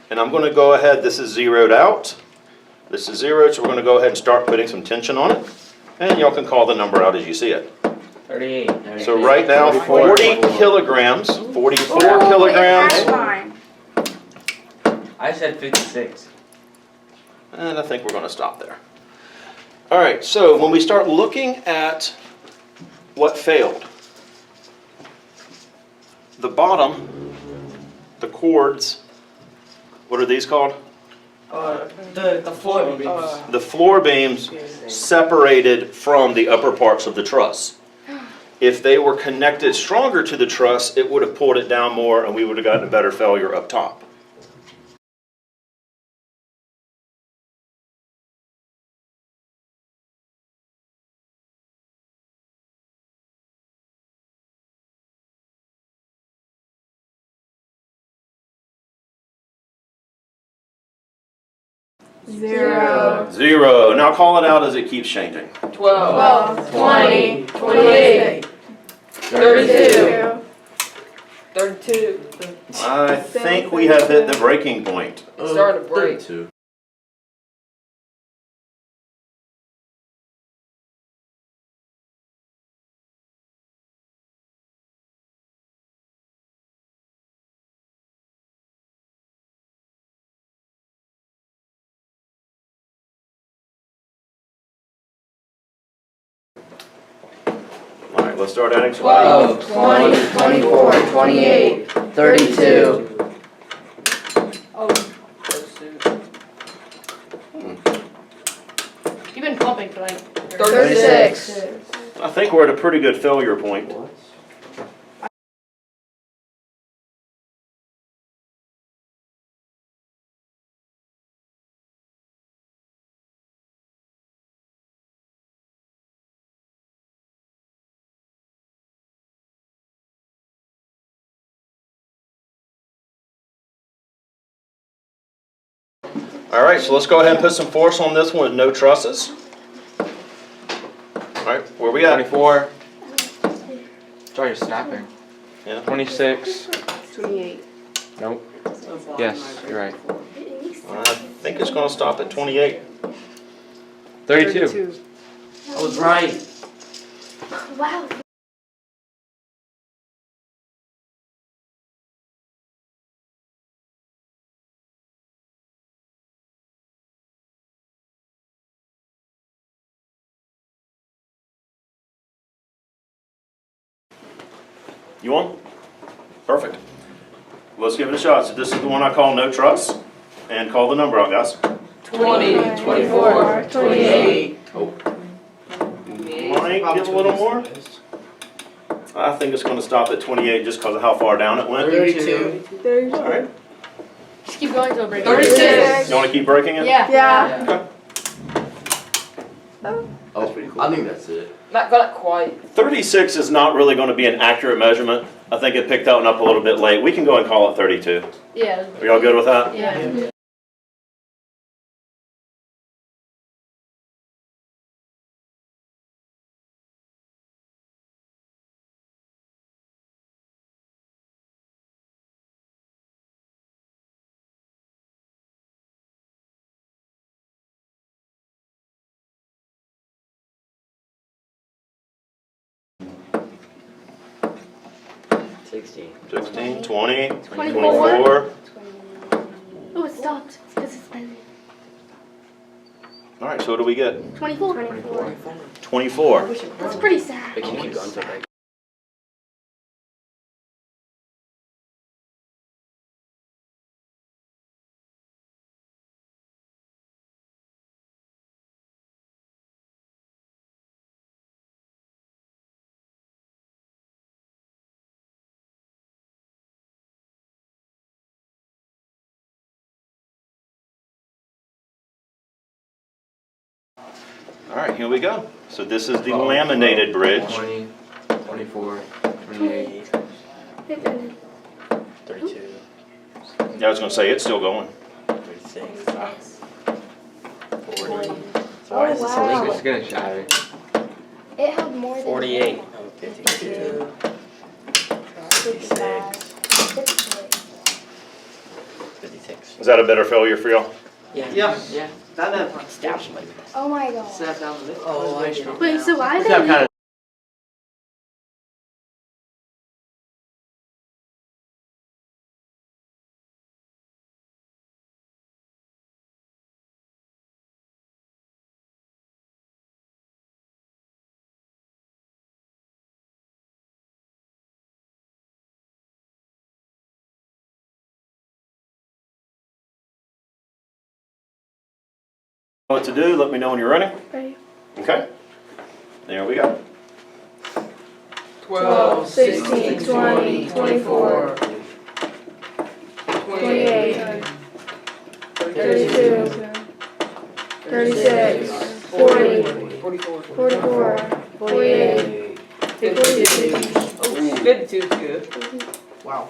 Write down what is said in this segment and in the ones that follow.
And I'm going to go ahead, this is zeroed out. This is zeroed, so we're going to go ahead and start putting some tension on it. And y'all can call the number out as you see it. 38. So right now, 40 kilograms, 44 kilograms. I said 56. And I think we're going to stop there. All right, so when we start looking at what failed, the bottom, the cords, what are these called? The floor beams. The floor beams separated from the upper parts of the truss. If they were connected stronger to the truss, it would have pulled it down more and we would have gotten a better failure up top. Zero. Now call it out as it keeps changing. 12, 20, 28, 32, 32. I think we have hit the breaking point. Starting to break. 32. All right, let's start adding some. 12, 20, 24, 28, 32. You've been pumping for like 36. I think we're at a pretty good failure point. All right, so let's go ahead and put some force on this one with no trusses. All right, where we at? 24. Sorry, you're snapping. Yeah. 26. 28. Nope. Yes, you're right. I think it's going to stop at 28. 32. I was right. Wow. You want? Perfect. Let's give it a shot. So this is the one I call no truss. And call the number out, guys. 20, 24, 28. Might give a little more. I think it's going to stop at 28 just because of how far down it went. 32. All right. Just keep going till it breaks. 36. You want to keep breaking it? Yeah. Okay. Oh, I think that's it. Not got it quite. 36 is not really going to be an accurate measurement. I think it picked that one up a little bit late. We can go and call it 32. Yeah. Are y'all good with that? Yeah. Sixteen. 16, 20, 24. 24. Oh, it stopped. It's because it's been All right, so what do we get? 24. 24. That's pretty sad. But can you keep going till break? All right, here we go. So this is the laminated bridge. 20, 24, 28. 32. Yeah, I was going to say, it's still going. 36. 40. So why is this so It's just gonna shatter. It held more than 48. 52. 56. 56. Is that a better failure for y'all? Yeah. Yeah. That never. Oh my god. Snap down the. Oh, I see. Wait, so why Snap did kind of. What to do, let me know when you're ready. Ready. Okay. There we go. 12, 16, 20, 24, 28, 32, 36, 40, 44. 44, 48, 52. Oh, 52 is good. Wow.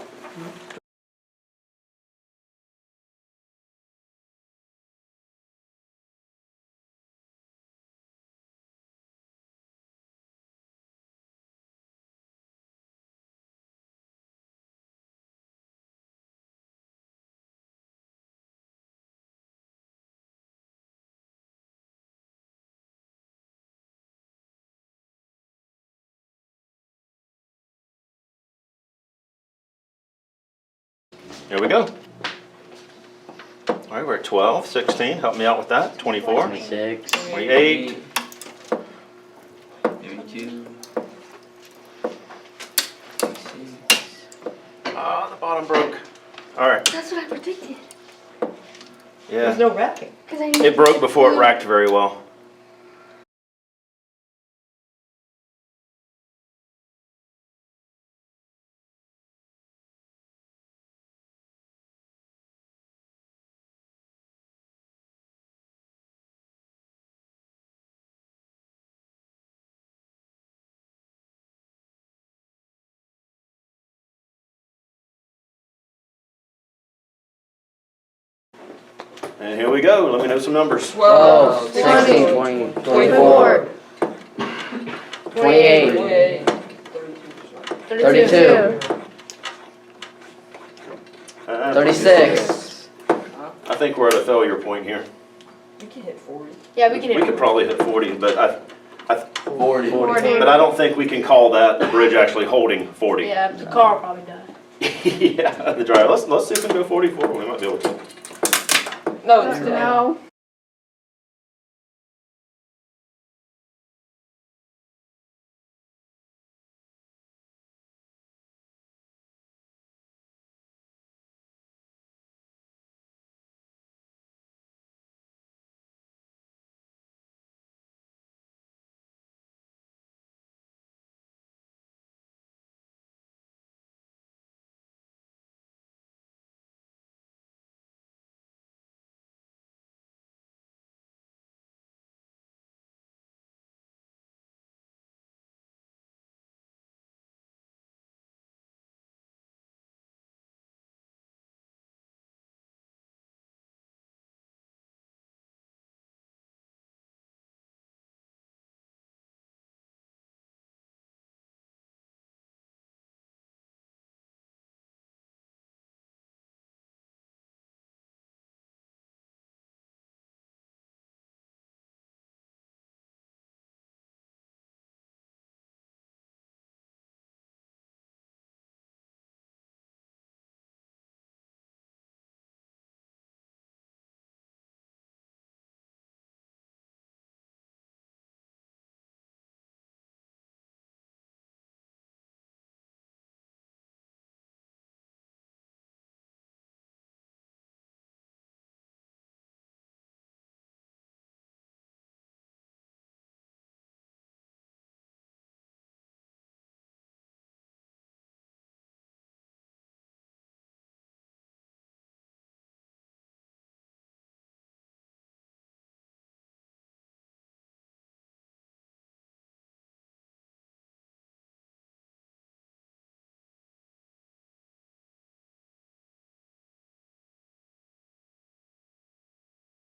Here we go. All right, we're at 12, 16. Help me out with that. 24, 26. 28, 32. ah, the bottom broke. All right. That's what I predicted. Yeah. There's no racking. Because I It broke before it racked very well. And here we go. Let me know some numbers. 12, 16, 20, 24, 28, 32, 36. I think we're at a failure point here. We can hit 40. Yeah, we can We could probably hit 40, but 40. but I don't think we can call that the bridge actually holding 40. Yeah, the car probably died. Yeah, the driver. Let's see if we can go 44. We might be able to. No, it's dead. No.